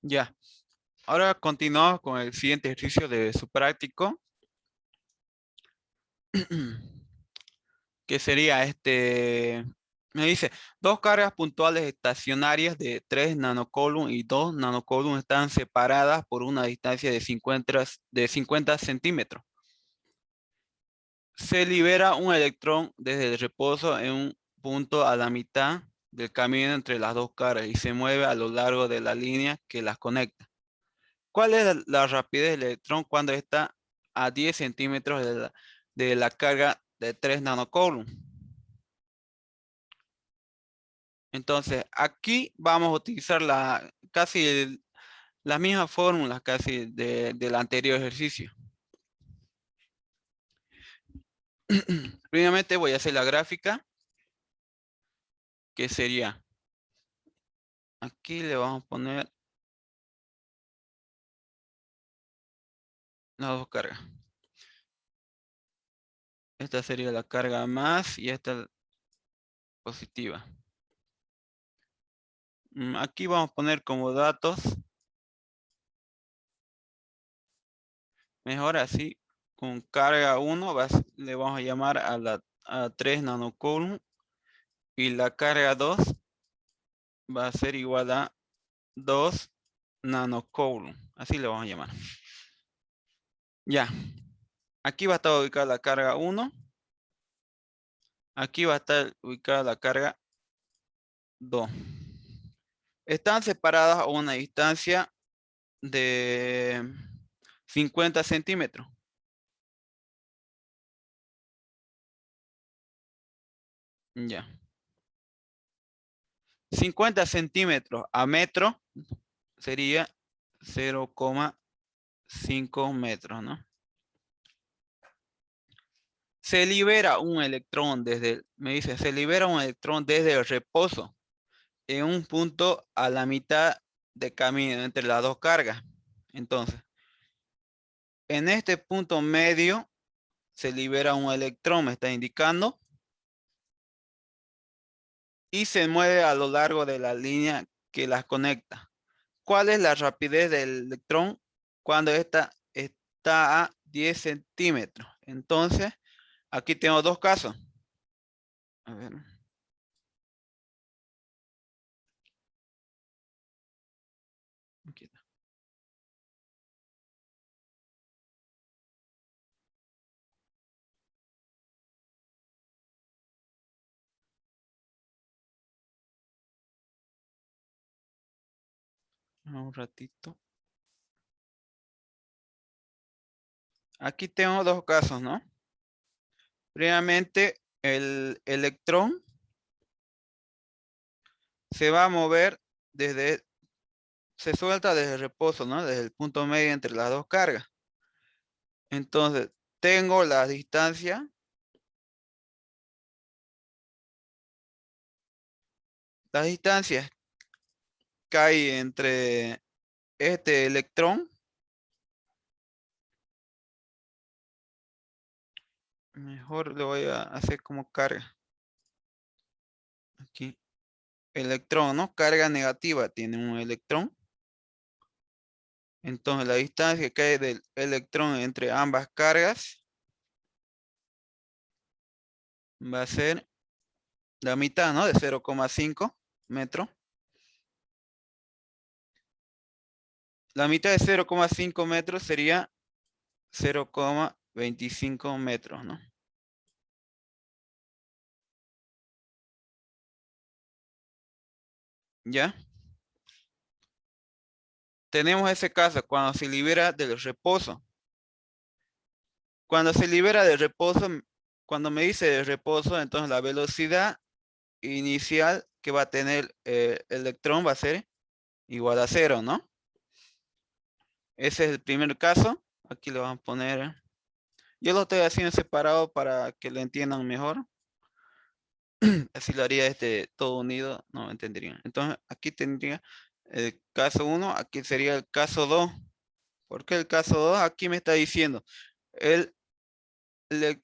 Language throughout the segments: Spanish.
Ya. Ahora continuamos con el siguiente ejercicio de su práctico, que sería me dice, dos cargas puntuales estacionarias de 3 nanocoulomb y 2 nanocoulomb están separadas por una distancia de 50 centímetros. Se libera un electrón desde el reposo en un punto a la mitad del camino entre las dos cargas y se mueve a lo largo de la línea que las conecta. ¿Cuál es la rapidez del electrón cuando está a 10 centímetros de la carga de 3 nanocoulomb? Entonces, aquí vamos a utilizar las mismas fórmulas casi del anterior ejercicio. Primeramente voy a hacer la gráfica, que sería, aquí le vamos a poner las dos cargas. Esta sería la carga más y esta positiva. Aquí vamos a poner como datos, mejor así, con carga 1 le vamos a llamar a 3 nanocoulomb y la carga 2 va a ser igual a 2 nanocoulomb. Así le vamos a llamar. Ya, aquí va a estar ubicada la carga 1. Aquí va a estar ubicada la carga 2. Están separadas a una distancia de 50 centímetros. Ya. 50 centímetros a metro sería 0,5 metros, ¿no? Se libera un electrón me dice, se libera un electrón desde el reposo en un punto a la mitad de camino entre las dos cargas. Entonces, en este punto medio se libera un electrón, me está indicando, y se mueve a lo largo de la línea que las conecta. ¿Cuál es la rapidez del electrón cuando esta está a 10 centímetros? Entonces, aquí tengo dos casos. A ver. Aquí está. Un ratito. Aquí tengo dos casos, ¿no? Primeramente, el electrón se va a mover se suelta desde el reposo, ¿no? Desde el punto medio entre las dos cargas. Entonces, tengo la distancia. Las distancias que hay entre este electrón. Mejor le voy a hacer como carga. Aquí. Electrón, ¿no? Carga negativa tiene un electrón. Entonces, la distancia que hay del electrón entre ambas cargas va a ser la mitad, ¿no? De 0,5 metros. La mitad de 0,5 metros sería 0,25 metros, ¿no? ¿Ya? Tenemos ese caso cuando se libera del reposo. Cuando se libera del reposo, cuando me dice de reposo, entonces la velocidad inicial que va a tener el electrón va a ser igual a 0, ¿no? Ese es el primer caso. Aquí le vamos a poner. Yo lo estoy haciendo separado para que lo entiendan mejor. Así lo haría todo unido, no entenderían. Entonces, aquí tendría el caso 1, aquí sería el caso 2. ¿Por qué el caso 2? Aquí me está diciendo, el,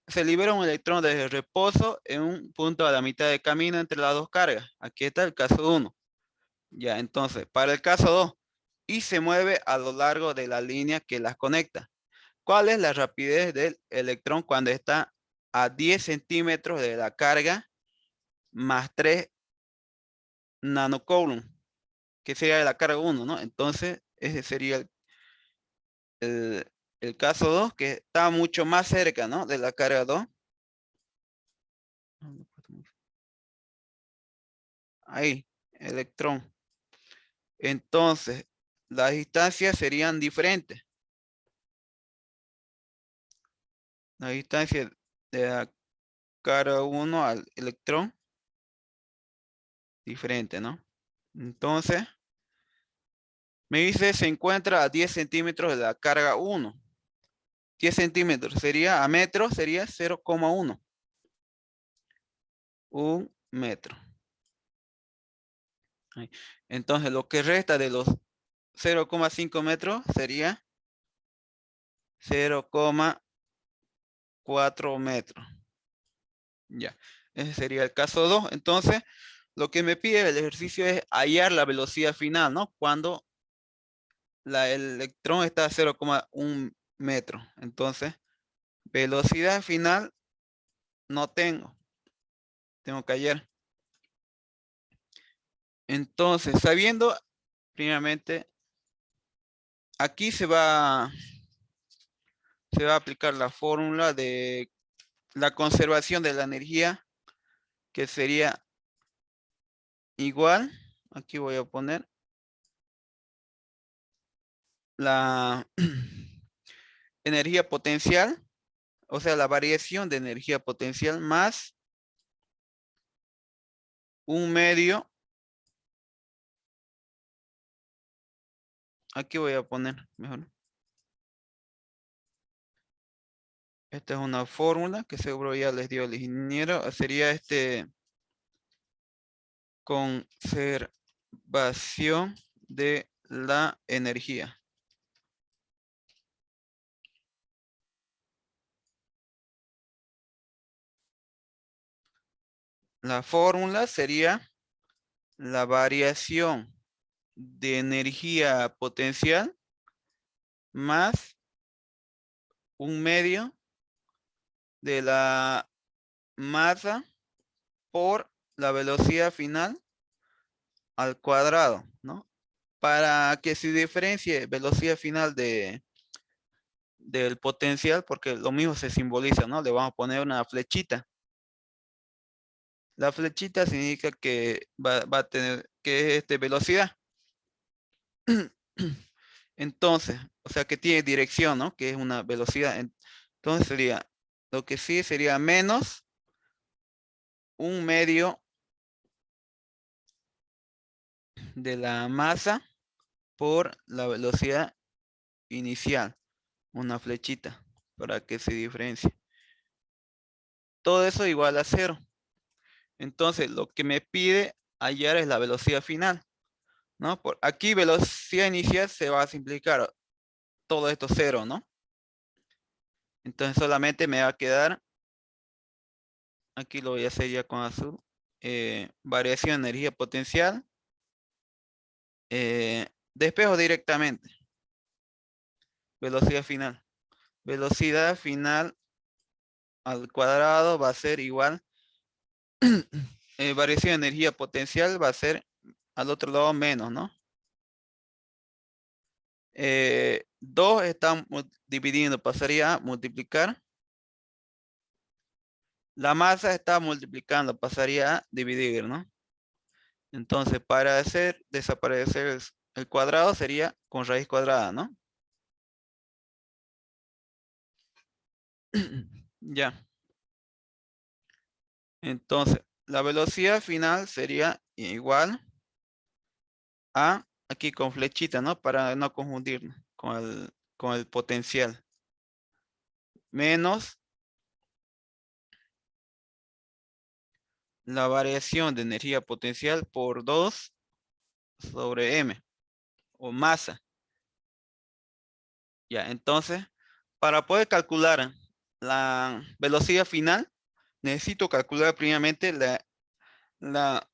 se libera un electrón desde el reposo en un punto a la mitad de camino entre las dos cargas. Aquí está el caso 1. Ya, entonces, para el caso 2, y se mueve a lo largo de la línea que las conecta. ¿Cuál es la rapidez del electrón cuando está a 10 centímetros de la carga más 3 nanocoulomb, que sería la carga 1, ¿no? Entonces, ese sería el, el caso 2, que está mucho más cerca, ¿no? De la carga 2. Ahí, electrón. Entonces, las distancias serían diferentes. La distancia de la carga 1 al electrón, diferente, ¿no? Entonces, me dice se encuentra a 10 centímetros de la carga 1. 10 centímetros sería a metro, sería 0,1. Un metro. Ahí. Entonces, lo que resta de los 0,5 metros sería 0,4 metros. Ya, ese sería el caso 2. Entonces, lo que me pide el ejercicio es hallar la velocidad final, ¿no? Cuando el electrón está a 0,1 metro. Entonces, velocidad final no tengo. Tengo que hallar. Entonces, sabiendo, primeramente, aquí se va a aplicar la fórmula de la conservación de la energía, que sería igual. Aquí voy a poner la energía potencial, o sea, la variación de energía potencial más un medio. Aquí voy a poner mejor. Esta es una fórmula que seguro ya les dio el ingeniero. Sería conservación de la energía. La fórmula sería la variación de energía potencial más un medio de la masa por la velocidad final al cuadrado, ¿no? Para que se diferencie velocidad final del potencial, porque lo mismo se simboliza, ¿no? Le vamos a poner una flechita. La flechita significa que va a tener, que es velocidad. Entonces, o sea que tiene dirección, ¿no? Que es una velocidad. Entonces sería, lo que sí sería menos un medio de la masa por la velocidad inicial. Una flechita para que se diferencie. Todo eso igual a 0. Entonces, lo que me pide hallar es la velocidad final, ¿no? Por aquí velocidad inicial se va a simplificar todo esto 0, ¿no? Entonces solamente me va a quedar, aquí lo voy a hacer ya con azul, variación de energía potencial, despejo directamente, velocidad final. Velocidad final al cuadrado va a ser igual, variación de energía potencial va a ser al otro lado menos, ¿no? 2 están dividiendo, pasaría a multiplicar. La masa está multiplicando, pasaría a dividir, ¿no? Entonces, para hacer desaparecer el cuadrado sería con raíz cuadrada, ¿no? Ya. Entonces, la velocidad final sería igual a, aquí con flechita, ¿no? Para no confundirnos con el potencial. Menos la variación de energía potencial por 2 sobre m, o masa. Ya, entonces, para poder calcular la velocidad final, necesito calcular primeramente la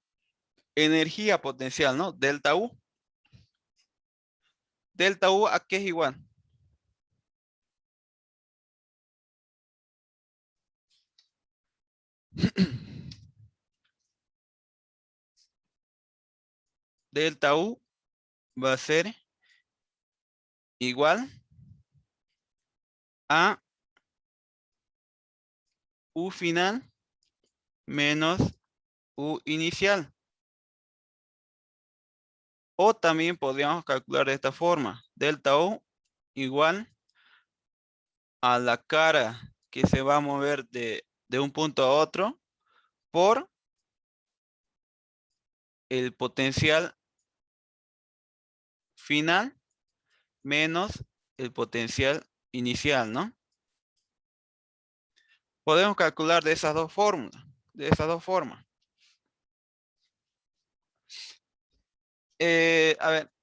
energía potencial, ¿no? Delta U. Delta U, ¿a qué es igual? Delta U va a ser igual a U final menos U inicial. O también podríamos calcular de esta forma. Delta U igual a la cara que se va a mover de un punto a otro por el potencial final menos el potencial inicial, ¿no? Podemos calcular de esas dos fórmulas, de esas dos formas. A ver,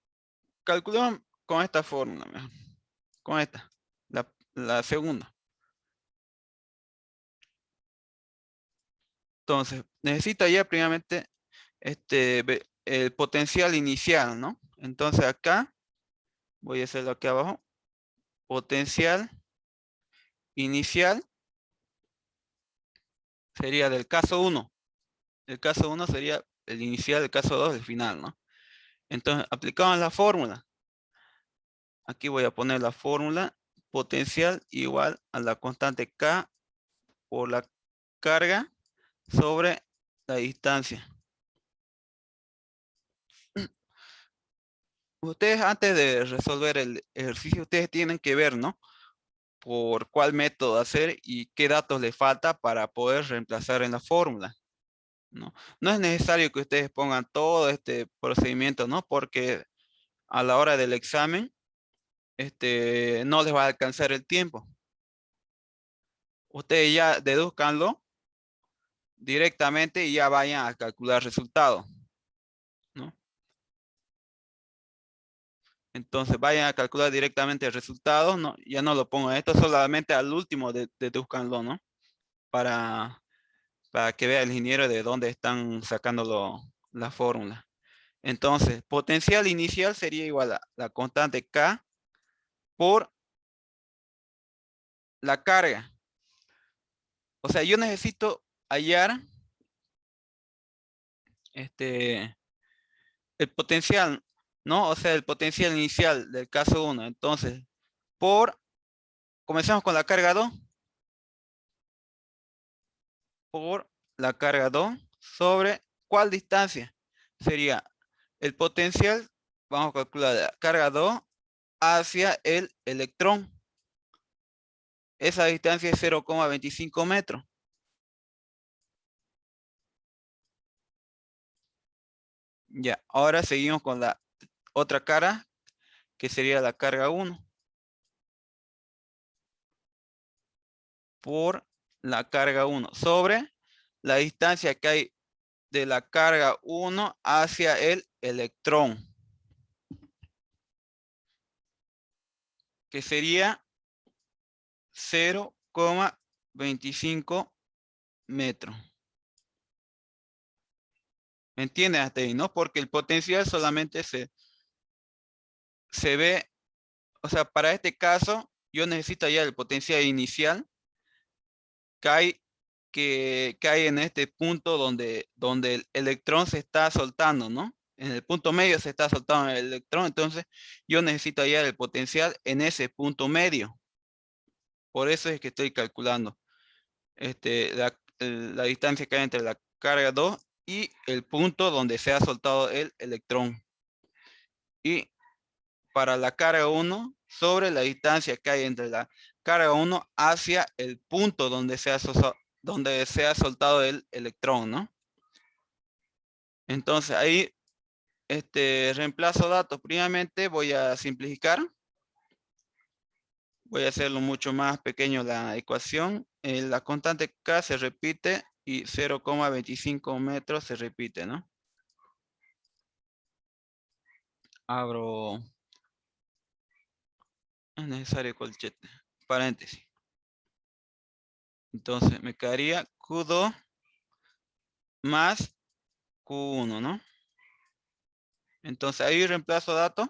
calculemos con esta fórmula, mejor, con esta, la segunda. Entonces, necesita ya primeramente el potencial inicial, ¿no? Entonces acá, voy a hacerlo aquí abajo, potencial inicial sería del caso 1. El caso 1 sería el inicial, el caso 2 el final, ¿no? Entonces, aplicamos la fórmula. Aquí voy a poner la fórmula potencial igual a la constante K por la carga sobre la distancia. Ustedes antes de resolver el ejercicio, ustedes tienen que ver, ¿no? Por cuál método hacer y qué datos le falta para poder reemplazar en la fórmula, ¿no? No es necesario que ustedes pongan todo este procedimiento, ¿no? Porque a la hora del examen, no les va a alcanzar el tiempo. Ustedes ya deduzcanlo directamente y ya vayan a calcular resultados, ¿no? Entonces vayan a calcular directamente el resultado, ¿no? Ya no lo pongo esto, solamente al último deduzcanlo, ¿no? Para, para que vea el ingeniero de dónde están sacando la fórmula. Entonces, potencial inicial sería igual a la constante K por la carga. O sea, yo necesito hallar el potencial, ¿no? O sea, el potencial inicial del caso 1. Entonces, comenzamos con la carga 2, por la carga 2 sobre ¿cuál distancia? Sería el potencial, vamos a calcular la carga 2 hacia el electrón. Esa distancia es 0,25 metros. Ya, ahora seguimos con la otra cara, que sería la carga 1 por la carga 1 sobre la distancia que hay de la carga 1 hacia el electrón, que sería 0,25 metros. ¿Me entiendes hasta ahí, no? Porque el potencial solamente se ve, o sea, para este caso, yo necesito ya el potencial inicial que hay, que hay en este punto donde el electrón se está soltando, ¿no? En el punto medio se está soltando el electrón, entonces yo necesito hallar el potencial en ese punto medio. Por eso es que estoy calculando la distancia que hay entre la carga 2 y el punto donde se ha soltado el electrón. Y para la carga 1 sobre la distancia que hay entre la carga 1 hacia el punto donde se ha soltado el electrón, ¿no? Entonces ahí reemplazo datos. Primeramente voy a simplificar. Voy a hacerlo mucho más pequeño la ecuación. La constante K se repite y 0,25 metros se repite, ¿no? Abro, es necesario colchete, paréntesis. Entonces me quedaría Q2 más Q1, ¿no? Entonces ahí reemplazo datos.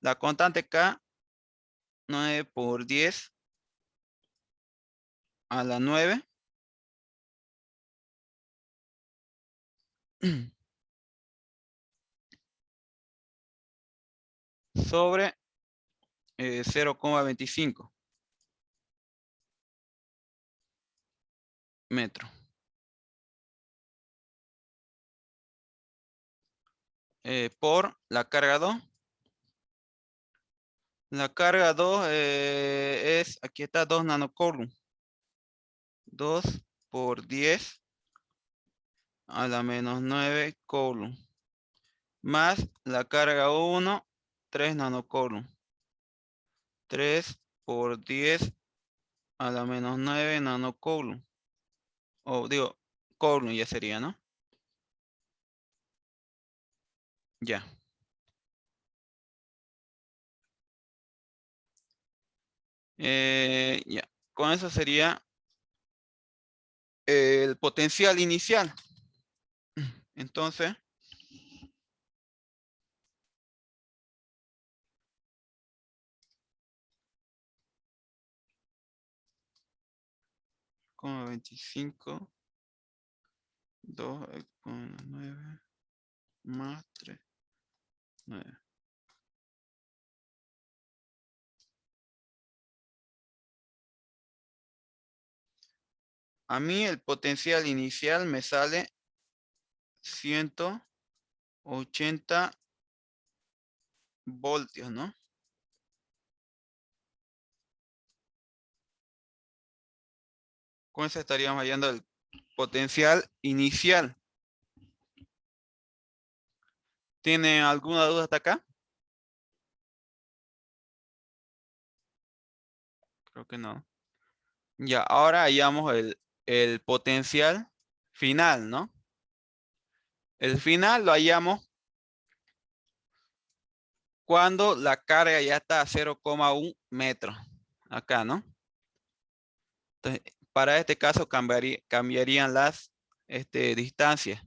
La constante K, 9 por 10 a la 9 sobre 0,25 metros. Por la carga 2. La carga 2 es, aquí está 2 nanocoulomb. 2 por 10 a la menos 9 coulomb. Más la carga 1, 3 nanocoulomb. 3 por 10 a la menos 9 nanocoulomb. O digo, coulomb ya sería, ¿no? Ya. Ya. Con eso sería el potencial inicial. Entonces, como 25, 2, 9 más 3, 9. A mí el potencial inicial me sale 180 voltios, ¿no? Con eso estaríamos hallando el potencial inicial. ¿Tiene alguna duda hasta acá? Creo que no. Ya, ahora hallamos el potencial final, ¿no? El final lo hallamos cuando la carga ya está a 0,1 metros. Acá, ¿no? Entonces, para este caso cambiarían las distancias.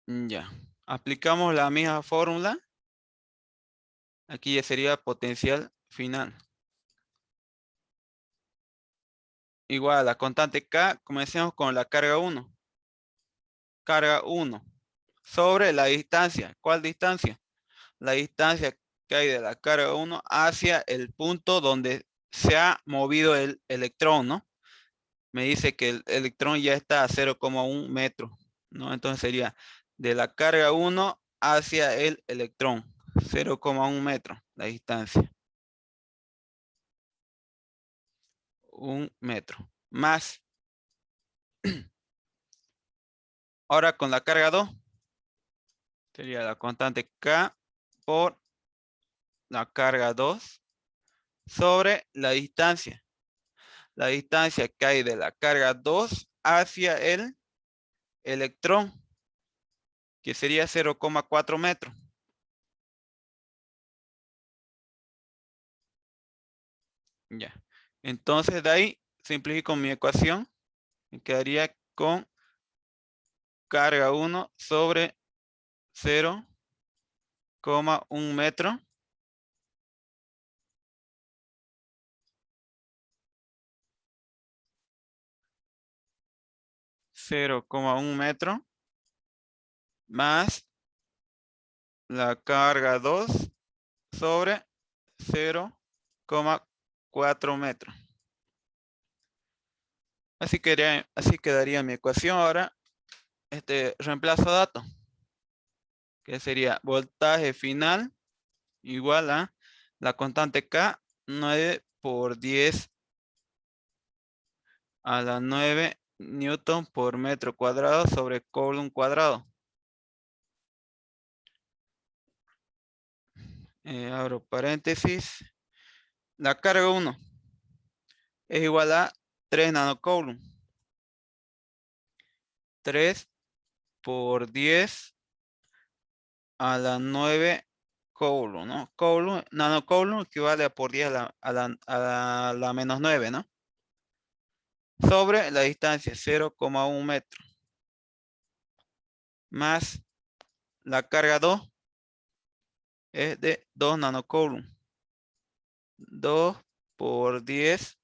Ya. Aplicamos la misma fórmula. Aquí ya sería potencial final. Igual a la constante K, comencemos con la carga 1. Carga 1 sobre la distancia. ¿Cuál distancia? La distancia que hay de la carga 1 hacia el punto donde se ha movido el electrón, ¿no? Me dice que el electrón ya está a 0,1 metro, ¿no? Entonces sería de la carga 1 hacia el electrón, 0,1 metro la distancia. 1 metro. Más. Ahora con la carga 2, sería la constante K por la carga 2 sobre la distancia. La distancia que hay de la carga 2 hacia el electrón, que sería 0,4 metros. Ya. Entonces de ahí simplifico mi ecuación. Me quedaría con carga 1 sobre 0,1 metro. 0,1 metro más la carga 2 sobre 0,4 metros. Así quedaría mi ecuación. Ahora reemplazo datos, que sería voltaje final igual a la constante K, 9 por 10 a la 9 newton por metro cuadrado sobre coulomb cuadrado. Abro paréntesis. La carga 1 es igual a 3 nanocoulomb. 3 por 10 a la 9 coulomb, ¿no? Coulomb, nanocoulomb equivale a por 10 a la menos 9, ¿no? Sobre la distancia 0,1 metro. Más la carga 2 es de 2 nanocoulomb. 2 por 10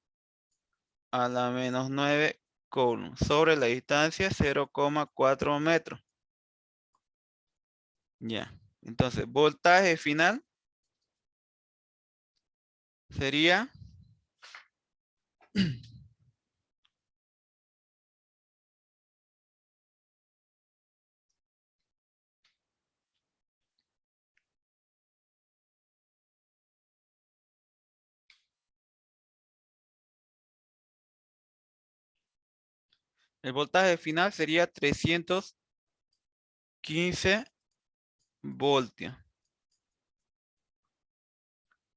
a la menos 9 coulomb sobre la distancia 0,4 metros. Ya. Entonces, voltaje final sería el voltaje final sería 315 voltios.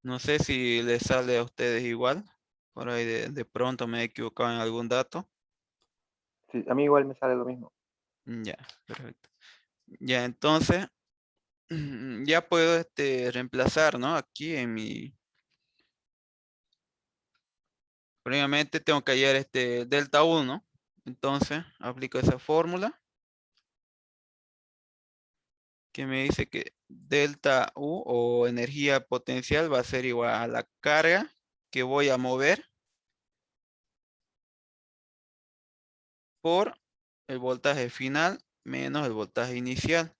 No sé si les sale a ustedes igual. Por ahí de pronto me he equivocado en algún dato. Sí, a mí igual me sale lo mismo. Ya, perfecto. Ya, entonces, ya puedo reemplazar, ¿no? Aquí en mi... Previamente tengo que hallar delta 1. Entonces, aplico esa fórmula que me dice que delta U o energía potencial va a ser igual a la carga que voy a mover por el voltaje final menos el voltaje inicial.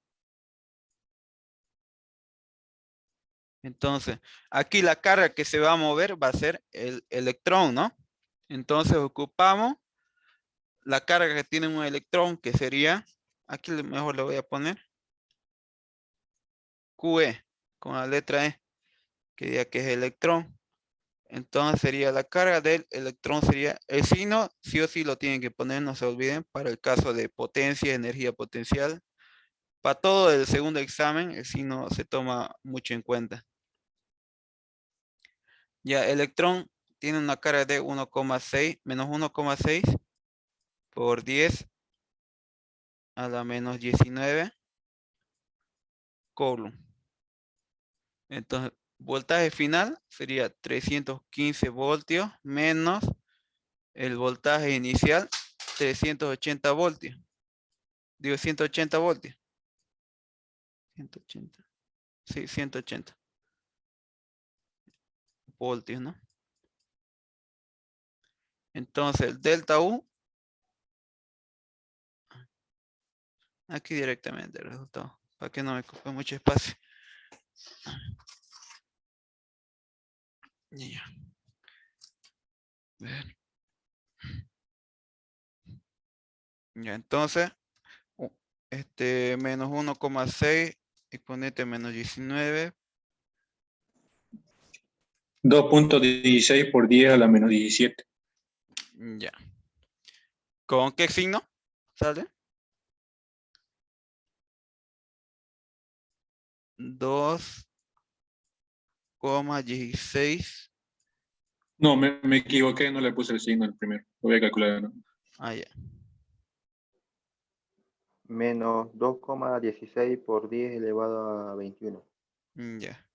Entonces, aquí la carga que se va a mover va a ser el electrón, ¿no? Entonces ocupamos la carga que tiene un electrón, que sería, aquí mejor le voy a poner QE, con la letra E, que diga que es electrón. Entonces sería la carga del electrón, sería el signo, sí o sí lo tienen que poner, no se olviden, para el caso de potencia, energía potencial. Para todo el segundo examen, el signo se toma mucho en cuenta. Ya, electrón tiene una carga de 1,6 menos 1,6 por 10 a la menos 19 coulomb. Entonces, voltaje final sería 315 voltios menos el voltaje inicial 380 voltios. Digo 180 voltios. 180. Sí, 180 voltios, ¿no? Entonces, el delta U, aquí directamente el resultado, para que no me ocupe mucho espacio. Ya. Ver. Ya, entonces, menos 1,6 y ponete menos 19. 2.16 por 10 a la menos 17. Ya. ¿Con qué signo sale? 2,16. No, me equivoqué, no le puse el signo el primero. Lo voy a calcular de nuevo. Ah, ya. Menos 2,16 por 10 elevado a 21. Ya.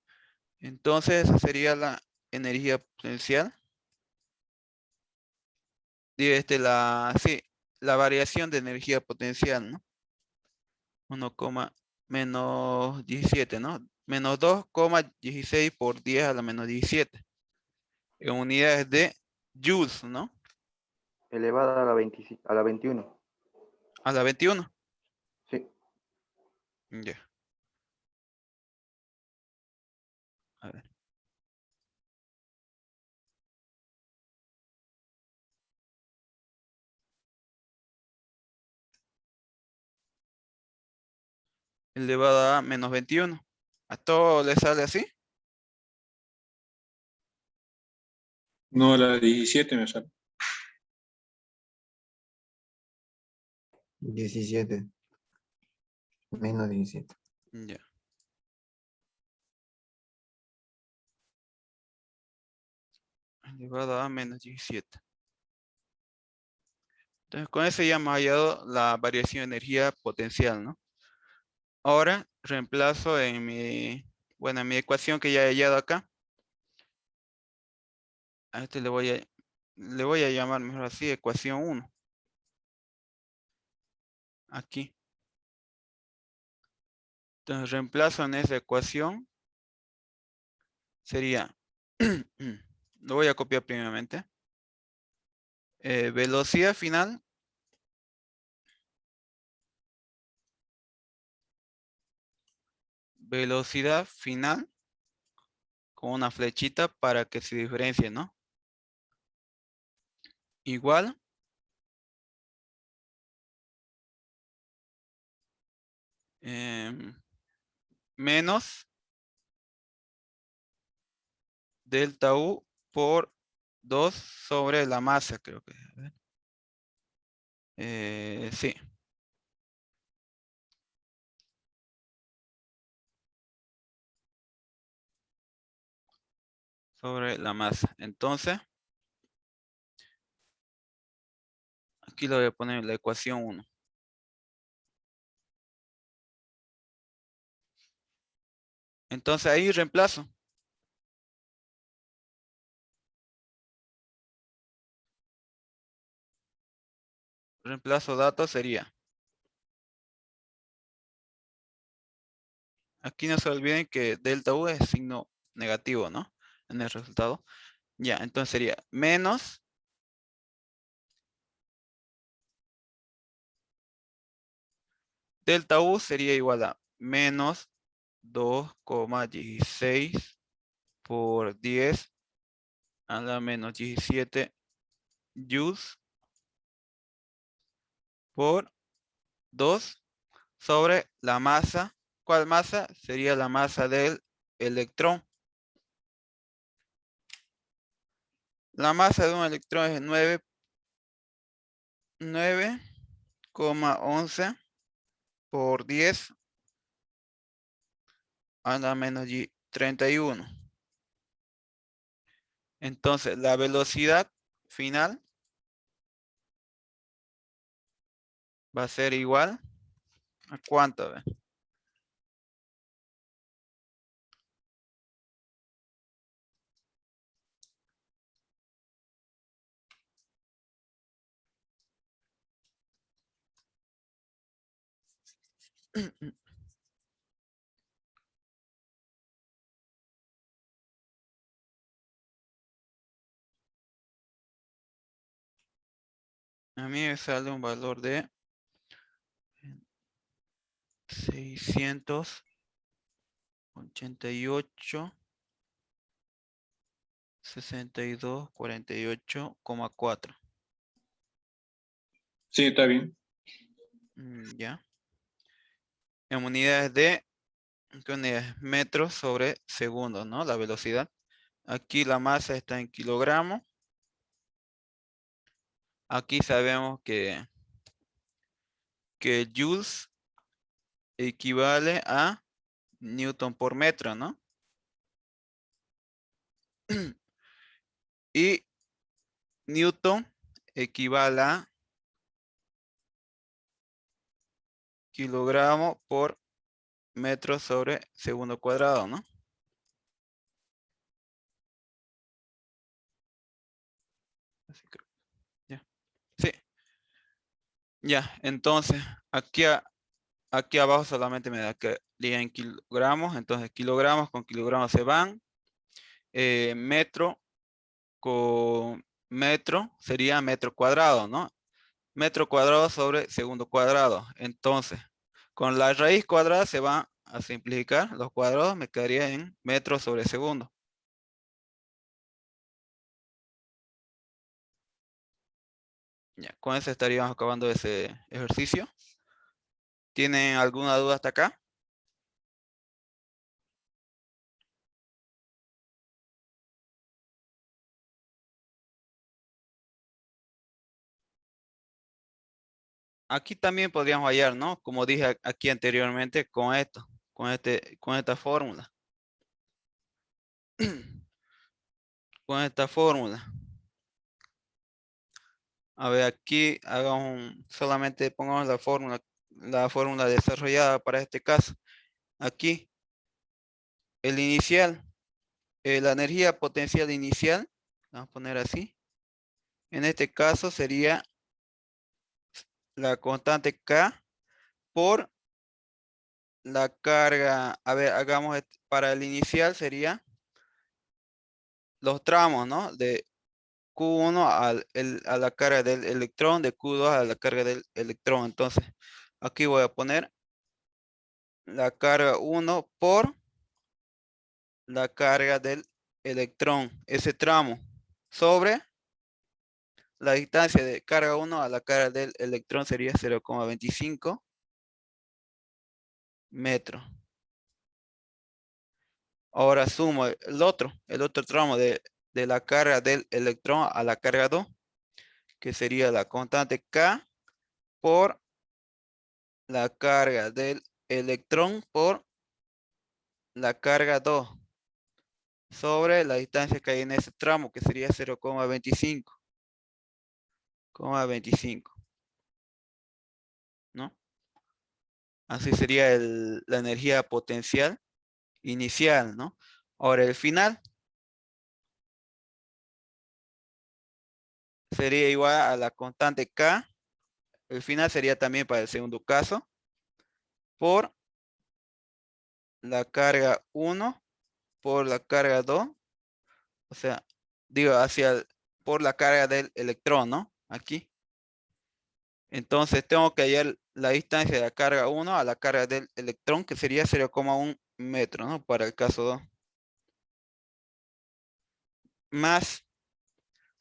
Entonces, esa sería la energía potencial. Digo, sí, la variación de energía potencial, ¿no? 1, menos 17, ¿no? Menos 2,16 por 10 a la menos 17. En unidades de joules, ¿no? Elevada a la, 25 a la 21. A la 21. Sí. Ya. A ver. Elevado a menos 21. ¿A todo le sale así? No, a la 17 me sale. 17. Menos 17. Ya. Elevado a menos 17. Entonces, con eso ya hemos hallado la variación de energía potencial, ¿no? Ahora reemplazo en bueno, en mi ecuación que ya he hallado acá. A este le voy a llamar mejor así, ecuación 1. Aquí. Entonces reemplazo en esa ecuación. Sería, lo voy a copiar primeramente. Velocidad final. Velocidad final. Con una flechita para que se diferencie, ¿no? Igual. Menos delta U por 2 sobre la masa, creo que. A ver. Sí. Sobre la masa. Entonces, aquí le voy a poner la ecuación 1. Entonces ahí reemplazo. Reemplazo datos sería. Aquí no se olviden que delta U es signo negativo, ¿no? En el resultado. Ya, entonces sería menos delta U sería igual a menos 2,16 por 10 a la menos 17 joules por 2 sobre la masa. ¿Cuál masa? Sería la masa del electrón. La masa de un electrón es 9,11 por 10 a la menos 31. Entonces, la velocidad final va a ser igual a ¿cuánto? A ver. A mí me sale un valor de 688, 62, 48,4. Sí, está bien. Ya. En unidades de, ¿qué unidades? Metros sobre segundo, ¿no? La velocidad. Aquí la masa está en kilogramos. Aquí sabemos que joules equivale a newton por metro, ¿no? Y newton equivale a kilogramo por metro sobre segundo cuadrado, ¿no? Así creo. Ya. Sí. Ya, entonces aquí abajo solamente me da que diga en kilogramos, entonces kilogramos con kilogramos se van. Metro con metro sería metro cuadrado, ¿no? Metro cuadrado sobre segundo cuadrado. Entonces, con la raíz cuadrada se va a simplificar. Los cuadrados me quedaría en metro sobre segundo. Ya, con eso estaríamos acabando ese ejercicio. ¿Tienen alguna duda hasta acá? Aquí también podríamos hallar, ¿no? Como dije aquí anteriormente con esto, con esta fórmula. Con esta fórmula. A ver, aquí solamente pongamos la fórmula desarrollada para este caso. Aquí, el inicial, la energía potencial inicial, vamos a poner así. En este caso sería la constante K por la carga, a ver, hagamos para el inicial sería los tramos, ¿no? De Q1 a la carga del electrón, de Q2 a la carga del electrón. Entonces, aquí voy a poner la carga 1 por la carga del electrón, ese tramo, sobre la distancia de carga 1 a la carga del electrón sería 0,25 metros. Ahora sumo el otro tramo de la carga del electrón a la carga 2, que sería la constante K por la carga del electrón por la carga 2 sobre la distancia que hay en ese tramo, que sería 0,25. ¿No? Así sería la energía potencial inicial, ¿no? Ahora el final sería igual a la constante K. El final sería también para el segundo caso por la carga 1 por la carga 2. O sea, digo, por la carga del electrón, ¿no? Aquí. Entonces tengo que hallar la distancia de la carga 1 a la carga del electrón, que sería 0,1 metro, ¿no? Para el caso 2. Más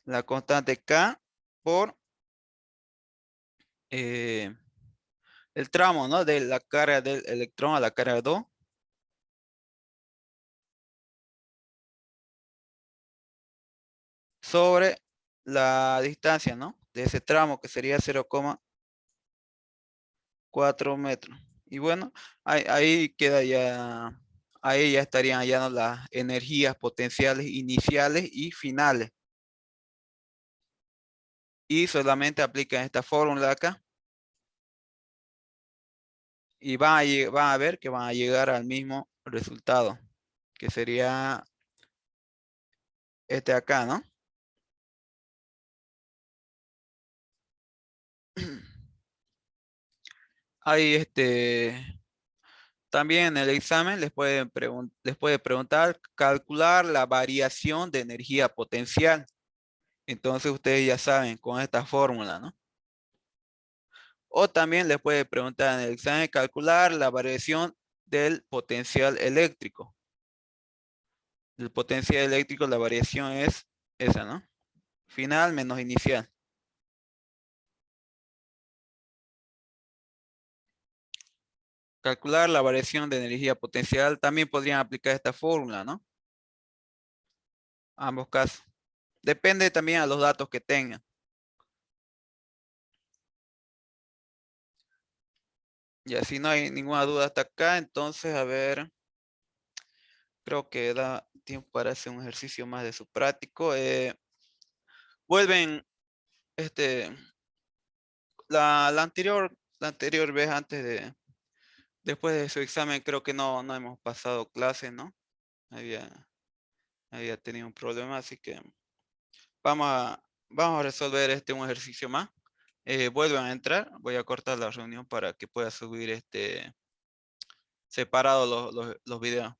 la constante K por el tramo, ¿no? De la carga del electrón a la carga 2. Sobre la distancia, ¿no? De ese tramo, que sería 0,4 metros. Y bueno, ahí queda ya, ahí ya estarían hallando las energías potenciales iniciales y finales. Y solamente aplican esta fórmula acá. Y van a ver que van a llegar al mismo resultado, que sería este acá, ¿no? Ahí también en el examen les puede preguntar calcular la variación de energía potencial. Entonces ustedes ya saben con esta fórmula, ¿no? O también les puede preguntar en el examen calcular la variación del potencial eléctrico. El potencial eléctrico, la variación es esa, ¿no? Final menos inicial. Calcular la variación de energía potencial, también podrían aplicar esta fórmula, ¿no? Ambos casos. Depende también a los datos que tengan. Y así no hay ninguna duda hasta acá, entonces, a ver, creo que da tiempo para hacer un ejercicio más de su práctico. Vuelven, la anterior vez después de su examen, creo que no hemos pasado clase, ¿no? Había tenido un problema, así que vamos a resolver un ejercicio más. Vuelven a entrar, voy a cortar la reunión para que pueda subir separado los videos.